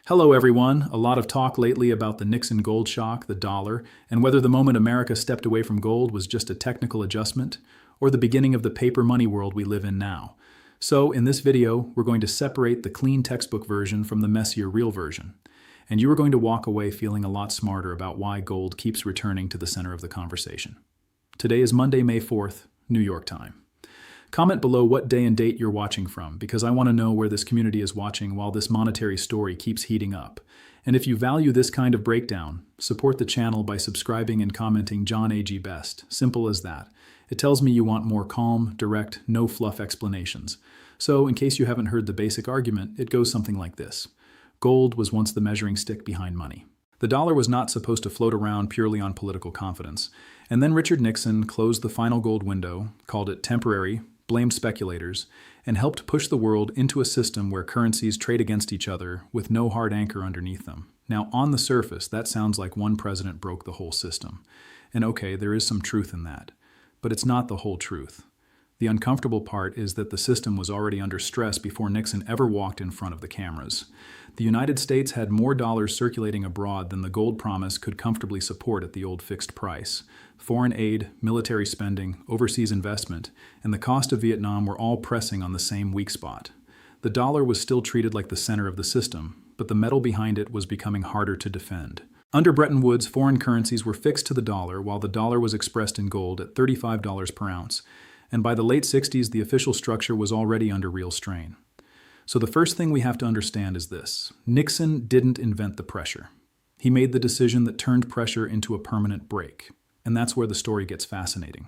Hello, everyone. A lot of talk lately about the Nixon gold shock, the dollar, and whether the moment America stepped away from gold was just a technical adjustment or the beginning of the paper money world we live in now. So, in this video, we're going to separate the clean textbook version from the messier real version. And you are going to walk away feeling a lot smarter about why gold keeps returning to the center of the conversation. Today is Monday, May 4th, New York time. Comment below what day and date you're watching from, because I want to know where this community is watching while this monetary story keeps heating up. And if you value this kind of breakdown, support the channel by subscribing and commenting John A.G. Best. Simple as that. It tells me you want more calm, direct, no fluff explanations. So, in case you haven't heard the basic argument, it goes something like this. Gold was once the measuring stick behind money. The dollar was not supposed to float around purely on political confidence. And then Richard Nixon closed the final gold window, called it temporary, blamed speculators, and helped push the world into a system where currencies trade against each other with no hard anchor underneath them. Now, on the surface, that sounds like one president broke the whole system. And okay, there is some truth in that. But it's not the whole truth. The uncomfortable part is that the system was already under stress before Nixon ever walked in front of the cameras. The United States had more dollars circulating abroad than the gold promise could comfortably support at the old fixed price. Foreign aid, military spending, overseas investment, and the cost of Vietnam were all pressing on the same weak spot. The dollar was still treated like the center of the system, but the metal behind it was becoming harder to defend. Under Bretton Woods, foreign currencies were fixed to the dollar, while the dollar was expressed in gold at $35 per ounce. And by the late 60s, the official structure was already under real strain. So the first thing we have to understand is this. Nixon didn't invent the pressure. He made the decision that turned pressure into a permanent break. And that's where the story gets fascinating.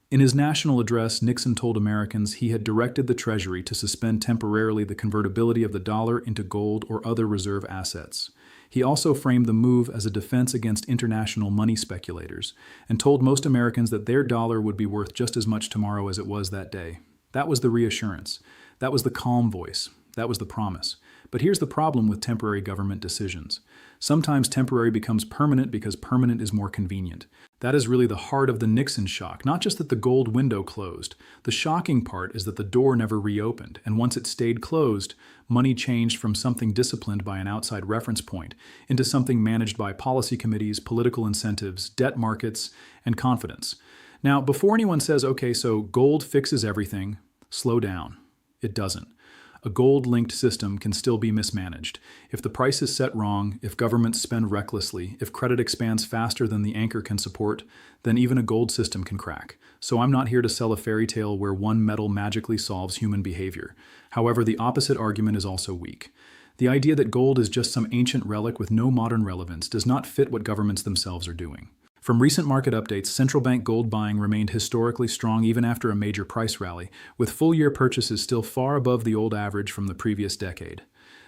In his national address, Nixon told Americans he had directed the Treasury to suspend temporarily the convertibility of the dollar into gold or other reserve assets. He also framed the move as a defense against international money speculators and told most Americans that their dollar would be worth just as much tomorrow as it was that day. That was the reassurance. That was the calm voice. That was the promise. But here's the problem with temporary government decisions. Sometimes temporary becomes permanent because permanent is more convenient. That is really the heart of the Nixon shock, not just that the gold window closed. The shocking part is that the door never reopened, and once it stayed closed, money changed from something disciplined by an outside reference point into something managed by policy committees, political incentives, debt markets, and confidence. Now, before anyone says, okay, so gold fixes everything, slow down. It doesn't. A gold-linked system can still be mismanaged. If the price is set wrong, if governments spend recklessly, if credit expands faster than the anchor can support, then even a gold system can crack. So I'm not here to sell a fairy tale where one metal magically solves human behavior. However, the opposite argument is also weak. The idea that gold is just some ancient relic with no modern relevance does not fit what governments themselves are doing. From recent market updates, central bank gold buying remained historically strong even after a major price rally, with full-year purchases still far above the old average from the previous decade.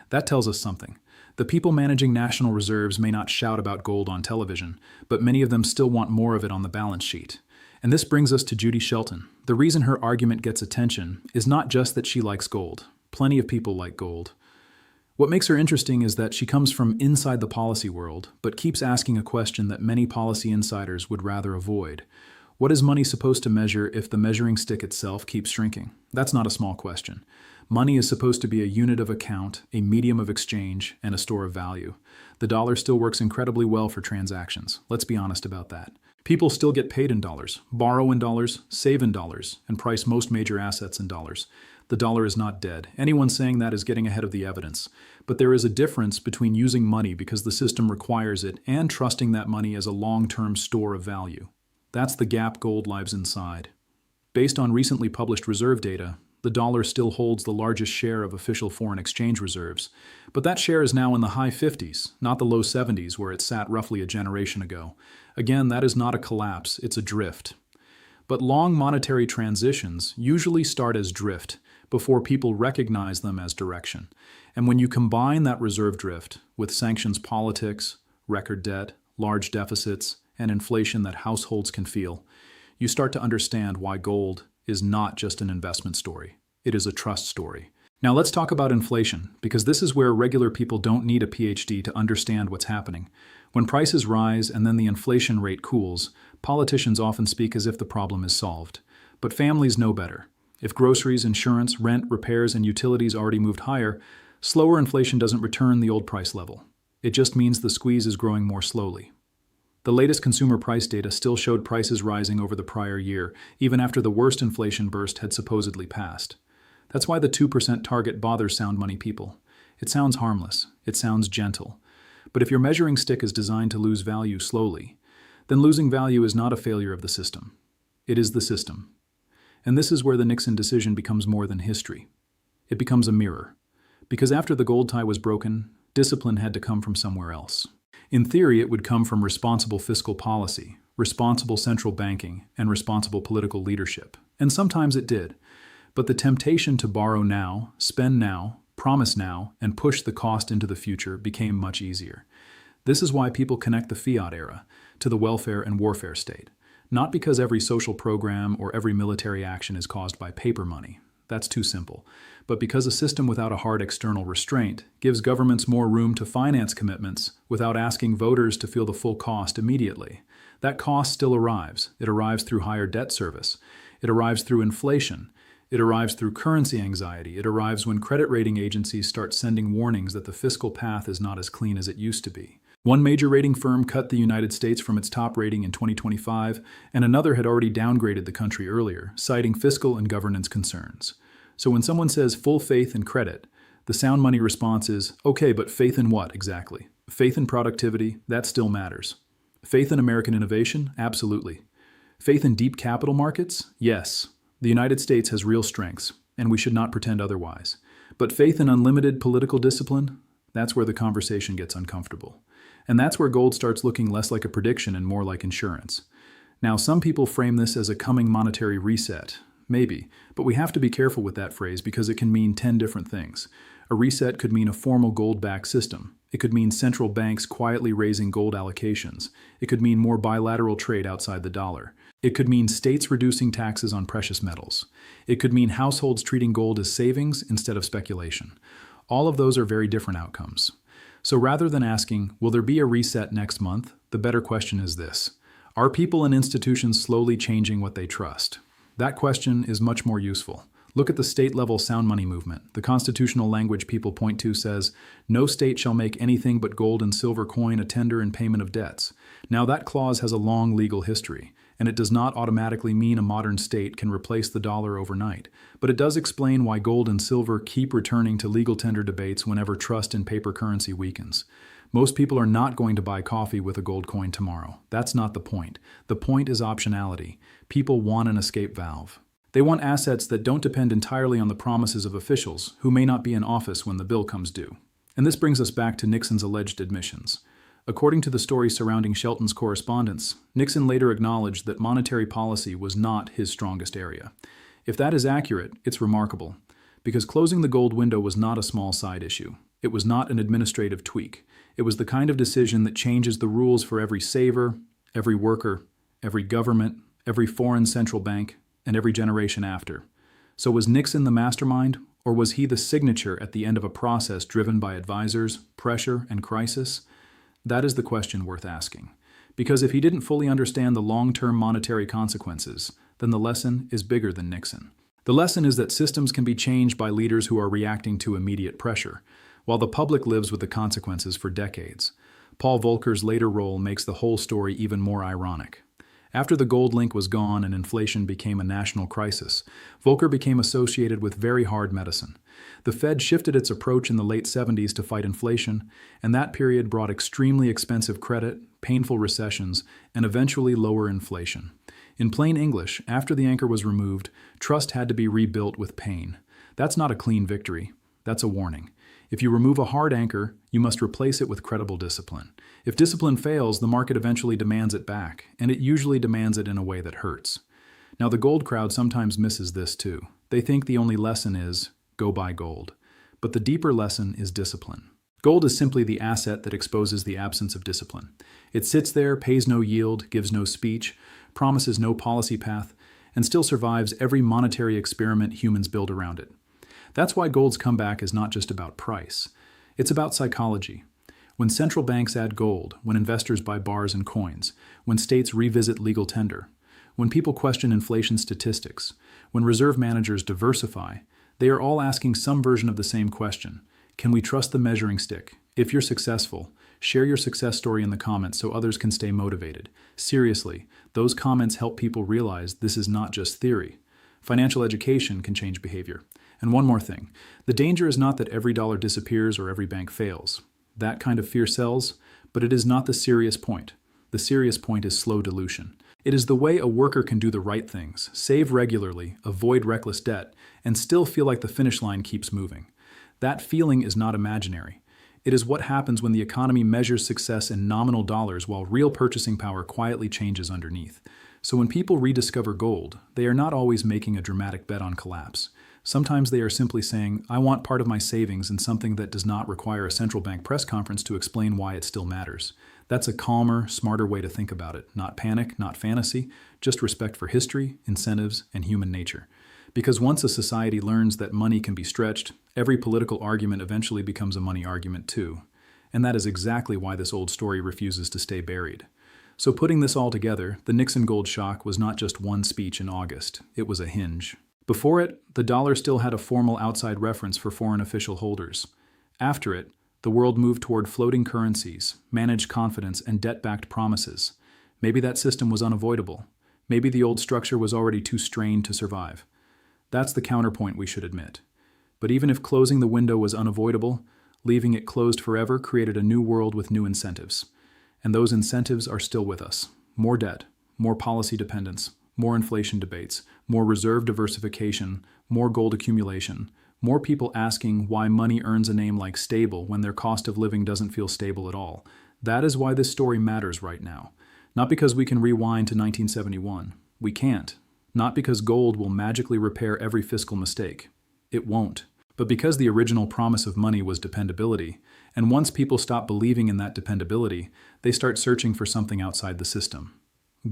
That tells us something. The people managing national reserves may not shout about gold on television, but many of them still want more of it on the balance sheet. And this brings us to Judy Shelton. The reason her argument gets attention is not just that she likes gold. Plenty of people like gold. What makes her interesting is that she comes from inside the policy world, but keeps asking a question that many policy insiders would rather avoid. What is money supposed to measure if the measuring stick itself keeps shrinking? That's not a small question. Money is supposed to be a unit of account, a medium of exchange, and a store of value. The dollar still works incredibly well for transactions. Let's be honest about that. People still get paid in dollars, borrow in dollars, save in dollars, and price most major assets in dollars. The dollar is not dead. Anyone saying that is getting ahead of the evidence. But there is a difference between using money because the system requires it and trusting that money as a long-term store of value. That's the gap gold lives inside. Based on recently published reserve data, the dollar still holds the largest share of official foreign exchange reserves. But that share is now in the high 50s, not the low 70s where it sat roughly a generation ago. Again, that is not a collapse, it's a drift. But long monetary transitions usually start as drift before people recognize them as direction. And when you combine that reserve drift with sanctions politics, record debt, large deficits, and inflation that households can feel, you start to understand why gold is not just an investment story. It is a trust story. Now let's talk about inflation, because this is where regular people don't need a PhD to understand what's happening. When prices rise and then the inflation rate cools, politicians often speak as if the problem is solved. But families know better. If groceries, insurance, rent, repairs, and utilities already moved higher, Slower inflation doesn't return the old price level. It just means the squeeze is growing more slowly. The latest consumer price data still showed prices rising over the prior year, even after the worst inflation burst had supposedly passed. That's why the 2% target bothers sound money people. It sounds harmless. It sounds gentle. But if your measuring stick is designed to lose value slowly, then losing value is not a failure of the system. It is the system. And this is where the Nixon decision becomes more than history. It becomes a mirror. Because after the gold tie was broken, discipline had to come from somewhere else. In theory, it would come from responsible fiscal policy, responsible central banking, and responsible political leadership. And sometimes it did. But the temptation to borrow now, spend now, promise now, and push the cost into the future became much easier. This is why people connect the Fiat era to the welfare and warfare state. Not because every social program or every military action is caused by paper money. That's too simple. But because a system without a hard external restraint gives governments more room to finance commitments without asking voters to feel the full cost immediately. That cost still arrives. It arrives through higher debt service. It arrives through inflation. It arrives through currency anxiety. It arrives when credit rating agencies start sending warnings that the fiscal path is not as clean as it used to be. One major rating firm cut the United States from its top rating in 2025, and another had already downgraded the country earlier, citing fiscal and governance concerns. So when someone says full faith in credit, the sound money response is, okay, but faith in what exactly? Faith in productivity? That still matters. Faith in American innovation? Absolutely. Faith in deep capital markets? Yes. The United States has real strengths, and we should not pretend otherwise. But faith in unlimited political discipline? That's where the conversation gets uncomfortable. And that's where gold starts looking less like a prediction and more like insurance. Now, some people frame this as a coming monetary reset. Maybe, but we have to be careful with that phrase because it can mean 10 different things. A reset could mean a formal gold-backed system. It could mean central banks quietly raising gold allocations. It could mean more bilateral trade outside the dollar. It could mean states reducing taxes on precious metals. It could mean households treating gold as savings instead of speculation. All of those are very different outcomes. So rather than asking, will there be a reset next month, the better question is this. Are people and institutions slowly changing what they trust? That question is much more useful. Look at the state-level sound money movement. The constitutional language people point to says, no state shall make anything but gold and silver coin a tender in payment of debts. Now that clause has a long legal history, and it does not automatically mean a modern state can replace the dollar overnight. But it does explain why gold and silver keep returning to legal tender debates whenever trust in paper currency weakens. Most people are not going to buy coffee with a gold coin tomorrow. That's not the point. The point is optionality. People want an escape valve. They want assets that don't depend entirely on the promises of officials who may not be in office when the bill comes due. And this brings us back to Nixon's alleged admissions. According to the story surrounding Shelton's correspondence, Nixon later acknowledged that monetary policy was not his strongest area. If that is accurate, it's remarkable, because closing the gold window was not a small side issue. It was not an administrative tweak. It was the kind of decision that changes the rules for every saver, every worker, every government, every foreign central bank, and every generation after. So was Nixon the mastermind, or was he the signature at the end of a process driven by advisors, pressure, and crisis? That is the question worth asking. Because if he didn't fully understand the long-term monetary consequences, then the lesson is bigger than Nixon. The lesson is that systems can be changed by leaders who are reacting to immediate pressure, while the public lives with the consequences for decades. Paul Volcker's later role makes the whole story even more ironic. After the gold link was gone and inflation became a national crisis, Volcker became associated with very hard medicine. The Fed shifted its approach in the late 70s to fight inflation, and that period brought extremely expensive credit, painful recessions, and eventually lower inflation. In plain English, after the anchor was removed, trust had to be rebuilt with pain. That's not a clean victory. That's a warning. If you remove a hard anchor, you must replace it with credible discipline. If discipline fails, the market eventually demands it back, and it usually demands it in a way that hurts. Now, the gold crowd sometimes misses this too. They think the only lesson is, go buy gold. But the deeper lesson is discipline. Gold is simply the asset that exposes the absence of discipline. It sits there, pays no yield, gives no speech, promises no policy path, and still survives every monetary experiment humans build around it. That's why gold's comeback is not just about price. It's about psychology. When central banks add gold, when investors buy bars and coins, when states revisit legal tender, when people question inflation statistics, when reserve managers diversify, they are all asking some version of the same question. Can we trust the measuring stick? If you're successful, share your success story in the comments so others can stay motivated. Seriously, those comments help people realize this is not just theory. Financial education can change behavior. And one more thing, the danger is not that every dollar disappears or every bank fails. That kind of fear sells, but it is not the serious point. The serious point is slow dilution. It is the way a worker can do the right things, save regularly, avoid reckless debt, and still feel like the finish line keeps moving. That feeling is not imaginary. It is what happens when the economy measures success in nominal dollars while real purchasing power quietly changes underneath. So when people rediscover gold, they are not always making a dramatic bet on collapse. Sometimes they are simply saying, I want part of my savings in something that does not require a central bank press conference to explain why it still matters. That's a calmer, smarter way to think about it. Not panic, not fantasy, just respect for history, incentives, and human nature. Because once a society learns that money can be stretched, every political argument eventually becomes a money argument too. And that is exactly why this old story refuses to stay buried. So putting this all together, the Nixon gold shock was not just one speech in August, it was a hinge. Before it, the dollar still had a formal outside reference for foreign official holders. After it, the world moved toward floating currencies, managed confidence, and debt-backed promises. Maybe that system was unavoidable. Maybe the old structure was already too strained to survive. That's the counterpoint we should admit. But even if closing the window was unavoidable, leaving it closed forever created a new world with new incentives. And those incentives are still with us. More debt, more policy dependence, more inflation debates, more reserve diversification, more gold accumulation, more people asking why money earns a name like stable when their cost of living doesn't feel stable at all. That is why this story matters right now. Not because we can rewind to 1971. We can't. Not because gold will magically repair every fiscal mistake. It won't. But because the original promise of money was dependability, and once people stop believing in that dependability, they start searching for something outside the system.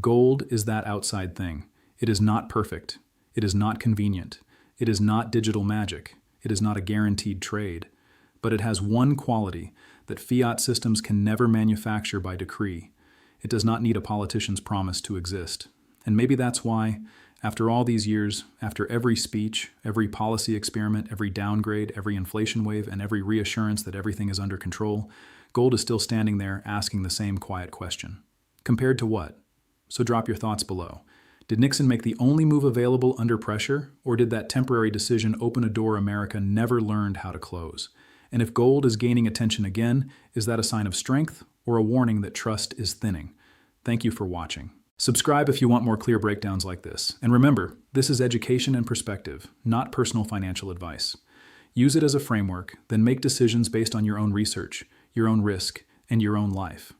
Gold is that outside thing. It is not perfect. It is not convenient. It is not digital magic. It is not a guaranteed trade. But it has one quality that fiat systems can never manufacture by decree. It does not need a politician's promise to exist. And maybe that's why, after all these years, after every speech, every policy experiment, every downgrade, every inflation wave, and every reassurance that everything is under control, gold is still standing there asking the same quiet question. Compared to what? So drop your thoughts below. Did Nixon make the only move available under pressure, or did that temporary decision open a door America never learned how to close? And if gold is gaining attention again, is that a sign of strength or a warning that trust is thinning? Thank you for watching. Subscribe if you want more clear breakdowns like this. And remember, this is education and perspective, not personal financial advice. Use it as a framework, then make decisions based on your own research, your own risk, and your own life.